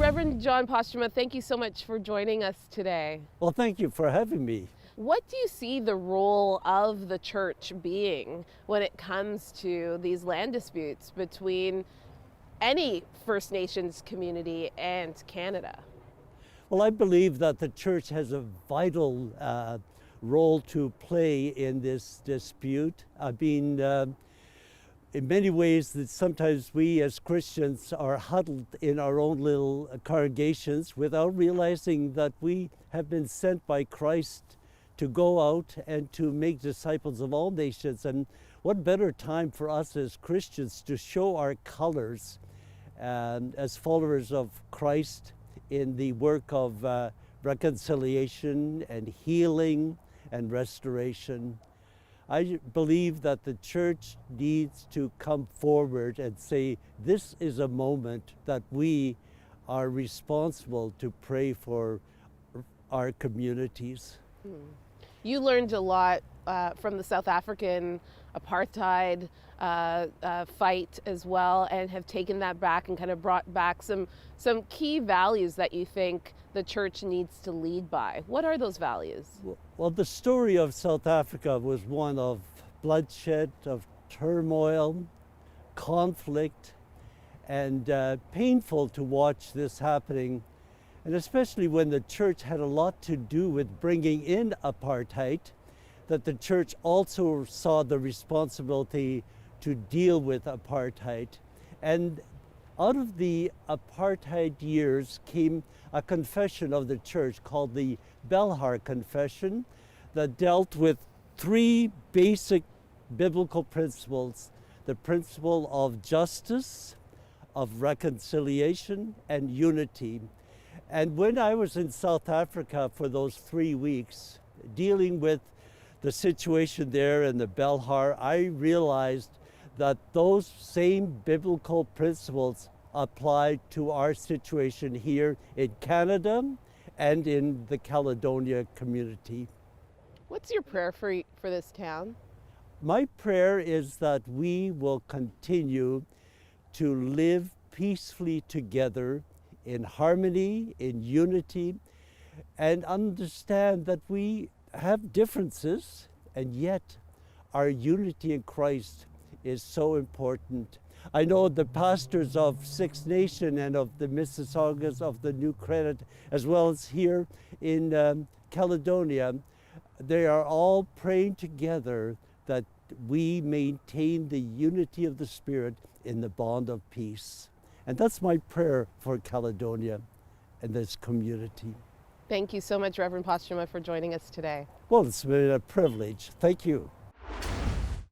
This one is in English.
Reverend John Postuma, thank you so much for joining us today. Well, thank you for having me. What do you see the role of the church being when it comes to these land disputes between any First Nations community and Canada? Well, I believe that the church has a vital role to play in this dispute. In many ways, that sometimes we as Christians are huddled in our own little congregations without realizing that we have been sent by Christ to go out and to make disciples of all nations. And what better time for us as Christians to show our colors as followers of Christ in the work of reconciliation and healing and restoration. I believe that the church needs to come forward and say, this is a moment that we are responsible to pray for our communities. You learned a lot from the South African apartheid fight as well, and have taken that back and kind of brought back some key values that you think the church needs to lead by. What are those values? Well, the story of South Africa was one of bloodshed, of turmoil, conflict, and painful to watch this happening. And especially when the church had a lot to do with bringing in apartheid, that the church also saw the responsibility to deal with apartheid. And out of the apartheid years came a confession of the church called the Belhar Confession that dealt with three basic biblical principles: the principle of justice, of reconciliation, and unity. And when I was in South Africa for those 3 weeks, dealing with the situation there in the Belhar, I realized that those same biblical principles apply to our situation here in Canada and in the Caledonia community. What's your prayer for this town? My prayer is that we will continue to live peacefully together in harmony, in unity, and understand that we have differences, and yet our unity in Christ is so important. I know the pastors of Six Nation and of the Mississaugas of the New Credit, as well as here in Caledonia, they are all praying together that we maintain the unity of the Spirit in the bond of peace. And that's my prayer for Caledonia and this community. Thank you so much, Reverend Postuma, for joining us today. Well, it's been a privilege. Thank you.